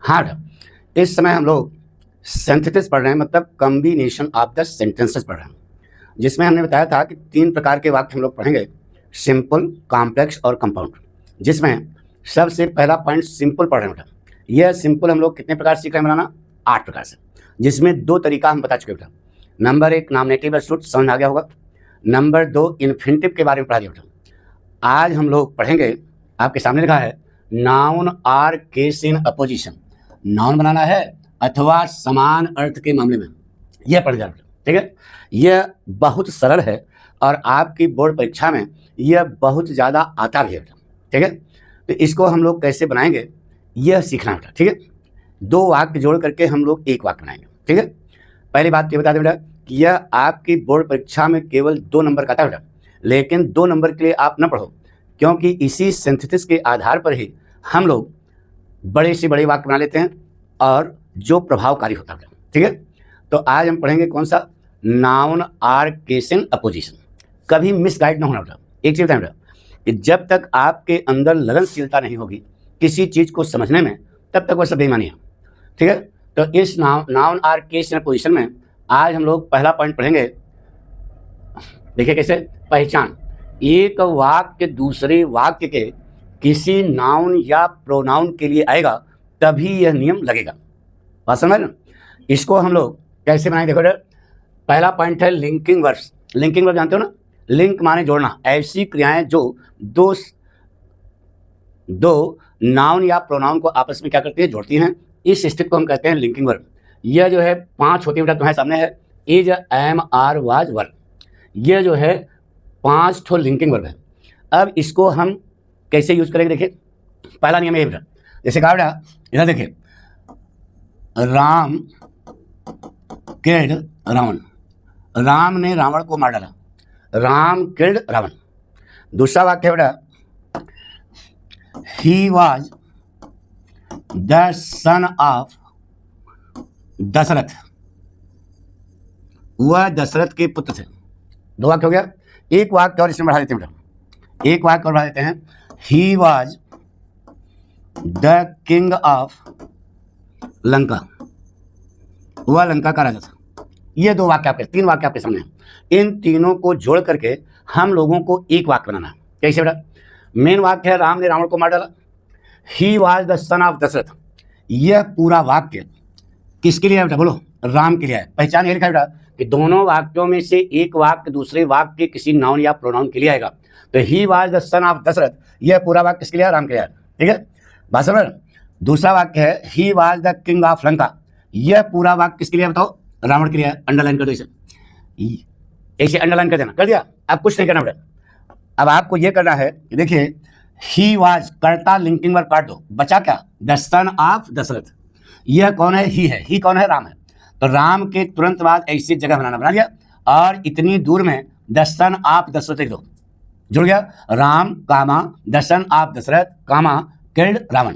हाँ बेटा, इस समय हम लोग सिंथेसिस पढ़ रहे हैं, मतलब कॉम्बिनेशन ऑफ द सेंटेंसेस पढ़ रहे हैं, जिसमें हमने बताया था कि 3 प्रकार के वाक्य हम लोग पढ़ेंगे, सिंपल, कॉम्प्लेक्स और कंपाउंड। जिसमें सबसे पहला पॉइंट सिंपल पढ़ रहे हैं बेटा। यह सिंपल हम लोग कितने प्रकार से सीख रहे हैं बनाना? 8 प्रकार से, जिसमें 2 तरीका हम बता चुके बेटा। नंबर 1 नॉमिनेटिव एब्सोल्यूट, समझ में आ गया होगा। नंबर 2 इन्फिनिटिव के बारे में पढ़ा दिया बेटा। आज हम लोग पढ़ेंगे, आपके सामने लिखा है noun or case in apposition. Noun बनाना है अथवा समान अर्थ के मामले में, यह पढ़ जाना, ठीक है। यह बहुत सरल है और आपकी बोर्ड परीक्षा में यह बहुत ज़्यादा आता भी है, ठीक है। तो इसको हम लोग कैसे बनाएंगे यह सीखना है, ठीक है। 2 वाक्य जोड़ करके हम लोग 1 वाक्य बनाएंगे, ठीक है। पहली बात ये बता दें बेटा कि यह आपकी बोर्ड परीक्षा में केवल 2 नंबर का आता है बेटा, लेकिन 2 नंबर के लिए आप न पढ़ो, क्योंकि इसी सिंथेसिस के आधार पर ही हम लोग बड़े से बड़े वाक्य बना लेते हैं और जो प्रभावकारी होता है, ठीक है। तो आज हम पढ़ेंगे कौन सा? Noun or case in apposition. कभी मिसगाइड ना होना बेटा। एक चीज़ बताएं बेटा कि जब तक आपके अंदर लगनशीलता नहीं होगी किसी चीज़ को समझने में, तब तक वह सब बेईमानी है, ठीक है। तो इस noun or case in apposition में आज हम लोग पहला पॉइंट पढ़ेंगे। देखिए कैसे, पहचान। एक वाक्य दूसरे वाक्य के किसी नाउन या प्रोनाउन के लिए आएगा तभी यह नियम लगेगा। बात समझ रहे? इसको हम लोग कैसे बनाएंगे? देखो, पहला पॉइंट है लिंकिंग वर्ब्स। लिंकिंग वर्ब जानते हो ना? लिंक माने जोड़ना। ऐसी क्रियाएं जो दो नाउन या प्रोनाउन को आपस में क्या करती है? जोड़ती हैं। इस स्थिति को हम कहते हैं लिंकिंग वर्ब। यह जो है 5 होती है बेटा, तुम्हारे सामने है इज, एम, आर, वाज, वर। यह जो है 5 ठो लिंकिंग वर्ब है। अब इसको हम कैसे यूज करेंगे? देखिए, पहला नियम है बेटा, जैसे कहा बेटा, इधर देखिए, राम किल्ड रावण। राम ने रावण को मार डाला। राम किल्ड रावण। दूसरा वाक्य है बेटा, he was the son of Dasharath. वह दशरथ के पुत्र थे। 2 वाक्य हो गया। एक वाक्य और इसमें बढ़ा देते हैं बेटा, एक वाक्य और बढ़ा देते हैं, ही was the king of Lanka. वह लंका का राजा था। ये 2 वाक्य आपके, 3 वाक्य आपके सामने हैं। इन तीनों को जोड़ करके हम लोगों को एक वाक्य बनाना है। कैसे बेटा? मेन वाक्य है राम ने रावण को मार डाला। He was the son of Dasharath. यह पूरा वाक्य किसके लिए है बेटा? बोलो, राम के लिए है। पहचान ये लिखा है बेटा कि दोनों वाक्यों में से एक वाक्य दूसरे वाक्य के किसी नाउन या प्रोनाउन के लिए आएगा। तो he was the son of Dasharath, यह पूरा वाक्य किसके लिए है? राम के लिए है, ठीक है। बात समझ? दूसरा वाक्य है ही was the king of Lanka. यह पूरा वाक्य किसके लिए बताओ? रावण के लिए है। अंडरलाइन कर दो इसे, ऐसे अंडरलाइन कर देना। कर दिया? अब कुछ नहीं करना बेटा। अब आपको यह करना है, देखिए, ही वाज करता लिंकिंग वर्ब काट दो, बचा क्या? The son of Dasharath. यह कौन है? ही है। ही कौन है? राम है। तो राम के तुरंत बाद ऐसी जगह बना लिया और इतनी दूर में द सन ऑफ दशरथ लिख दो। जुड़ गया, Ram comma the son of Dashrath comma killed Ravan.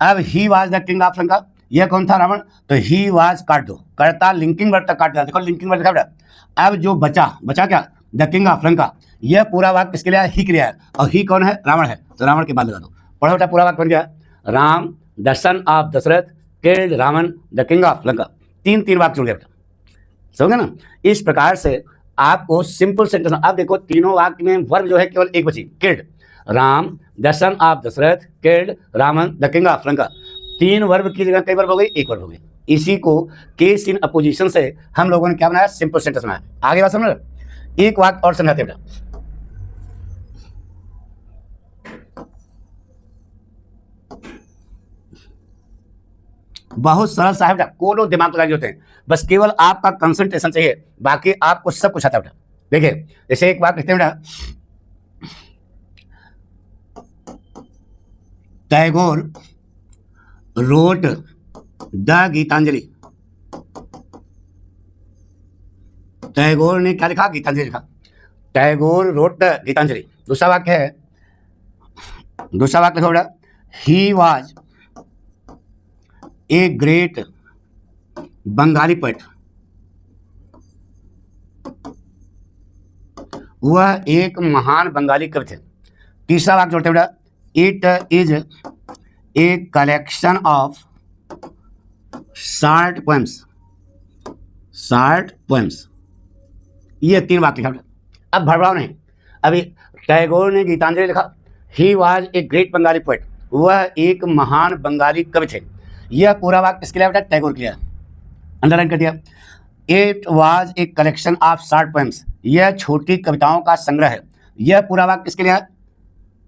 अब he was the king of Lanka, यह कौन था? रावण। तो ही वाज काट दो, करता लिंकिंग वर्ब तक काट दिया। देखो लिंकिंग वर्ब दिखा बेटा। अब जो बचा क्या? The king of Lanka. यह पूरा वाक्य किसके लिए है? ही के लिए है। और ही कौन है? रावण है। तो रावण के बाद लगा दो। पढ़ो बेटा, पूरा वाक्य बन गया, Ram the son of Dasharath killed Ravan the king of Lanka. 3 वाक्य जुड़ गए बेटा, समझ गए ना? इस प्रकार से आपको सिंपल सेंटेंस, अब देखो तीनों वाक्य में वर्ब जो है केवल एक बची, killed. Ram the son of Dasharath killed Ravan the king of Lanka. 3 verb की जगह कई वर्ब हो गई? 1 वर्ब हो गई। इसी को केस इन अपोजिशन से हम लोगों ने क्या बनाया? सिंपल सेंटेंस बनाया। आगे बात समझ? एक वाक्य और समझाते बेटा। बहुत सरल सा है बेटा, कोनो दिमाग लगाने होते हैं, बस केवल आपका कंसंट्रेशन चाहिए, बाकी आपको सब कुछ आता है बेटा। देखिए, जैसे एक बात लिखते हैं बेटा, टैगोर रोट द गीतांजलि। टैगोर ने क्या लिखा? गीतांजलि लिखा। Tagore wrote the Gitanjali. दूसरा वाक्य लिखो बेटा, he was a great Bengali poet. वह एक महान बंगाली कवि थे। तीसरा वाक्य जोड़ते बेटा, it is a collection of short poems, short poems, ये 3 वाक्य लिखा। अब भड़बड़ाओ नहीं। अभी टैगोर ने गीतांजलि लिखा, he was a great Bengali poet, वह एक महान बंगाली कवि थे। यह पूरा वाक्य किसके लिए बेटा? टैगोर के लिए। अंडरलाइन कर दिया। It was a collection of short poems, यह छोटी कविताओं का संग्रह है। यह पूरा वाक्य किसके लिए है?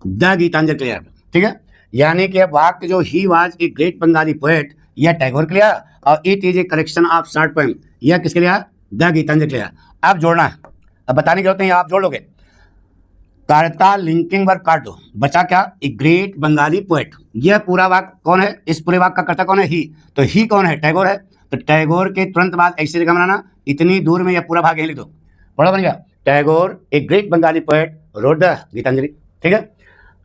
द गीतांजलि के लिए। ठीक है, यानी कि वाक्य जो he was a great Bengali poet, यह टैगोर के लिए, और it is a collection of short poem, यह किसके लिए? द गीतांजलि के लिए। अब जोड़ना है, अब बताने की जरूरत नहीं, आप जोड़ लोगे। कर्ता लिंकिंग वर्ब काट दो, बचा क्या? ए ग्रेट बंगाली पोएट। यह पूरा वाक्य कौन है? इस पूरे वाक्य का कर्ता कौन है? ही। तो ही कौन है? टैगोर है। तो टैगोर के तुरंत बाद ऐसे जगह बनाना, इतनी दूर में यह पूरा भाग यही लिख दो। पढ़ो, बन गया। Tagore a great Bengali poet wrote the Gitanjali. ठीक है,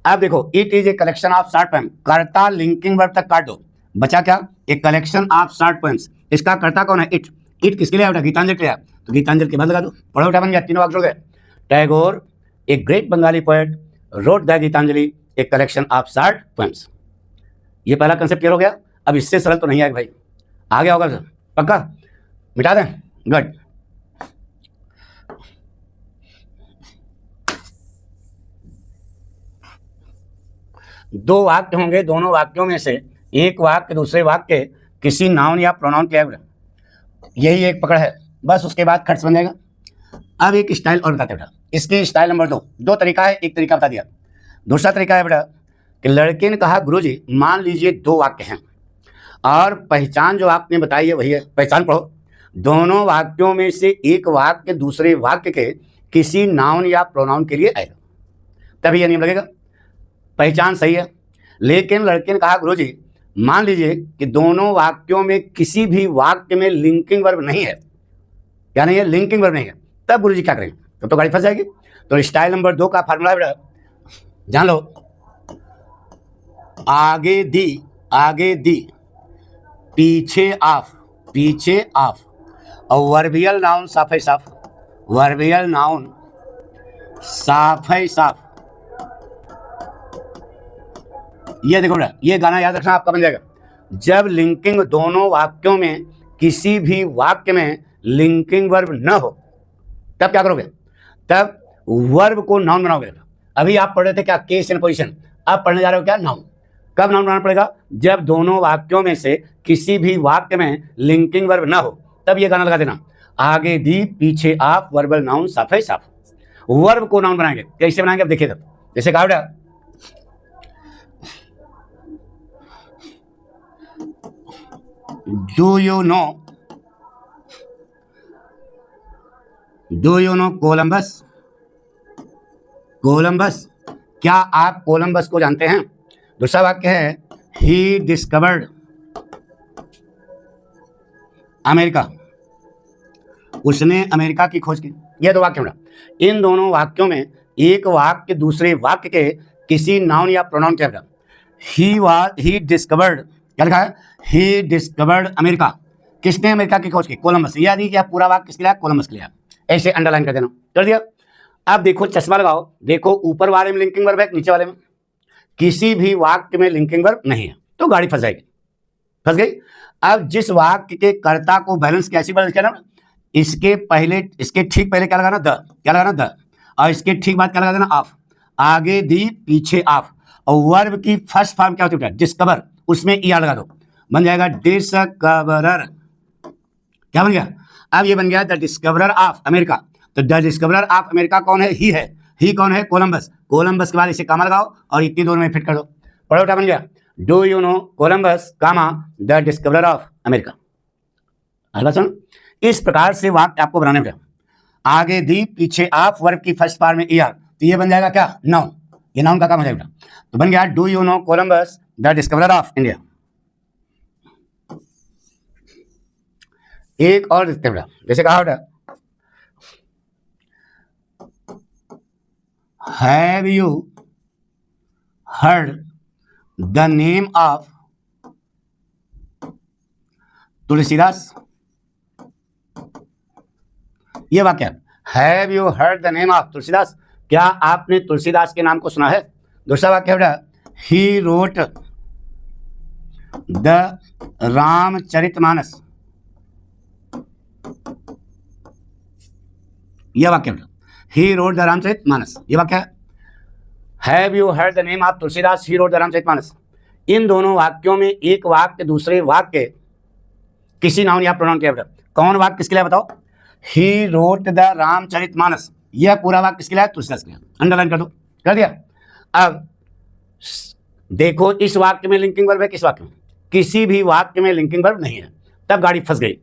अब देखो, it is a collection of short poem, कर्ता लिंकिंग वर्ब तक काट दो, बचा क्या? A collection of short poems. इसका कर्ता कौन है? इट। इट किसके लिए? गीतांजलि के लिए। तो गीतांजलि के बाद लगा दो। पढ़ो बेटा, बन गया। तीनों वाक्य जुड़ गए। Tagore a great Bengali poet wrote the Gitanjali, a collection of short poems. ये पहला कंसेप्ट क्लियर हो गया। अब इससे सरल तो नहीं आएगा भाई, आ गया होगा पक्का? मिटा दें? गुड। दो वाक्य होंगे, दोनों वाक्यों में से एक वाक्य दूसरे वाक्य किसी नाउन या प्रोनाउन के, यही एक पकड़ है, बस उसके बाद खर्च बन जाएगा। अब एक स्टाइल और बताते बेटा, इसके स्टाइल नंबर 2। दो तरीका है, एक तरीका बता दिया। दूसरा तरीका है बेटा कि लड़के ने कहा, गुरुजी मान लीजिए 2 वाक्य हैं और पहचान जो आपने बताई है वही है। पहचान पढ़ो। दोनों वाक्यों में से एक वाक्य दूसरे वाक्य के किसी नाउन या प्रोनाउन के लिए आएगा, तभी यह नियम लगेगा। पहचान सही है, लेकिन लड़के ने कहा, गुरुजी मान लीजिए कि दोनों वाक्यों में किसी भी वाक्य में लिंकिंग वर्ब नहीं है, क्या नहीं है? लिंकिंग वर्ब नहीं है। तब गुरुजी क्या करेंगे? तब तो गाड़ी फंस जाएगी। तो स्टाइल नंबर 2 का फार्मूला है बेटा, जान लो। आगे दी पीछे ऑफ और वर्बियल नाउन साफे साफ, वर्बियल नाउन साफे साफ। ये देखो बेटा, ये गाना याद रखना, आपका बन जाएगा। जब लिंकिंग, दोनों वाक्यों में किसी भी वाक्य में लिंकिंग वर्ब न हो, तब क्या करोगे? तब वर्ब को नाउन बनाओगे। अभी आप पढ़ रहे थे क्या? Case and position. अब पढ़ने जा रहे हो क्या? नाउन। कब नाउन बनाना पड़ेगा? जब दोनों वाक्यों में से किसी भी वाक्य में लिंकिंग वर्ब ना हो, तब ये गाना लगा देना। आगे दी पीछे आप, वर्बल नाउन साफे साफ। वर्ब को नाउन बनाएंगे। कैसे बनाएंगे? अब देखिए। तब जैसे कहा बेटा, डू यू नो कोलंबस, क्या आप कोलंबस को जानते हैं? दूसरा वाक्य है, ही डिस्कवर्ड अमेरिका, उसने अमेरिका की खोज की। यह 2 वाक्य बेटा। इन दोनों वाक्यों में एक वाक्य दूसरे वाक्य के किसी नाउन या प्रोनाउन के बेटा। ही डिस्कवर्ड, क्या लिखा है? He discovered America. किसने अमेरिका की खोज की? कोलंबस। यानी कि पूरा वाक्य किसके लिए? कोलंबस के लिए। ऐसे अंडरलाइन कर देना। कर दिया। अब देखो, चश्मा लगाओ, देखो ऊपर वाले में लिंकिंग वर्ब है, नीचे वाले में किसी भी वाक्य में लिंकिंग वर्ब नहीं है, तो गाड़ी फंस जाएगी। फंस गई। अब जिस वाक्य के कर्ता को बैलेंस कैसे बैलेंस किया ना, इसके पहले, इसके ठीक पहले क्या लगाना? द। क्या लगाना? द। और इसके ठीक बाद क्या लगा देना? ऑफ। आगे दी पीछे ऑफ। और वर्ब की फर्स्ट फॉर्म क्या होती है? डिस्कवर, उसमें ई आर लगा दो, बन जाएगा डिस्कवरर। क्या बन गया? अब ये बन गया द डिस्कवरर ऑफ अमेरिका। तो द डिस्कवरर ऑफ अमेरिका कौन है? ही है। ही कौन है? कोलंबस। कोलंबस के बाद इसे कामा लगाओ और इतनी दूर में फिट कर दो। पढ़ो, क्या बन गया? Do you know Columbus comma the discoverer of America. सुन, इस प्रकार से वाक्य आपको बनाने पड़ेगा। आगे दी पीछे ऑफ, वर्ब की फर्स्ट पार्ट में ईआर, तो ये बन जाएगा क्या? नाउन। ये नाउन का काम हो जाएगा। तो बन गया do you know Columbus the discoverer of India. एक और देखते हैं, जैसे कहा बेटा, have you heard the name of Tulsidas. ये वाक्य, have you heard the name of Tulsidas, क्या आपने तुलसीदास के नाम को सुना है? दूसरा वाक्य है बेटा, ही रोट द रामचरितमानस, यह वाक्य बेटा, ही रोट द रामचरितमानस, ये वाक्य है। Have you heard the name of Tulsidas, he wrote the Ramcharitmanas. इन दोनों वाक्यों में एक वाक्य दूसरे वाक्य किसी नाउन या प्रोनाउन के बेटा। कौन वाक्य किसके लिए बताओ? ही रोट द रामचरितमानस, यह पूरा वाक्य किसके लिए है? तुलसीदास के लिए। अंडरलाइन कर दो, कर दिया। अब देखो इस वाक्य में लिंकिंग वर्ब है, किस वाक्य में? किसी भी वाक्य में लिंकिंग वर्ब नहीं है, तब गाड़ी फंस गई।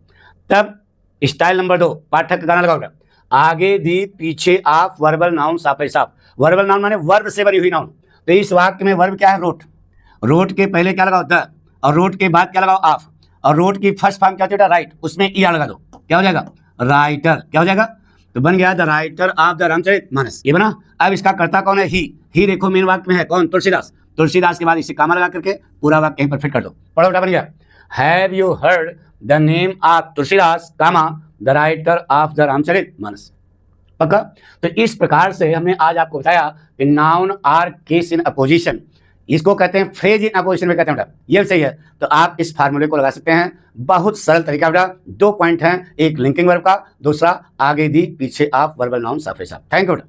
तब स्टाइल नंबर 2, पाठक का गाना लगाओ बेटा। आगे दी पीछे आप, वर्बल नाउन साफे साफ। वर्बल नाउन माने वर्ब से बनी हुई नाउन। तो इस वाक्य में वर्ब क्या है? रोट। रोट के पहले क्या लगाओ? द, और रोट के बाद क्या लगाओ? ऑफ। और रोट की फर्स्ट फॉर्म क्या होती है? राइट, उसमें ई लगा दो, क्या हो जाएगा? राइटर। क्या हो जाएगा? तो बन गया the writer of the Ramcharitmanas, ये बना। अब इसका कर्ता कौन है? ही देखो मेन वाक्य में है कौन? तुलसीदास। तुलसीदास के बाद इसे कामा लगा करके पूरा वाक्य कहीं पर फिट कर दो। पढ़ो बेटा, बन गया। Have you heard the name of Tulsidas, comma the writer of the Ramcharitmanas. पक्का? तो इस प्रकार से हमने आज आपको बताया कि noun or case in apposition, इसको कहते हैं फ्रेज इन अपोजिशन में कहते हैं बेटा, ये सही है। तो आप इस फार्मूले को लगा सकते हैं, बहुत सरल तरीका बेटा। 2 पॉइंट हैं, एक लिंकिंग वर्ब का, दूसरा आगे दी पीछे आप, वर्बल नाउन साफे साफ। थैंक यू बेटा।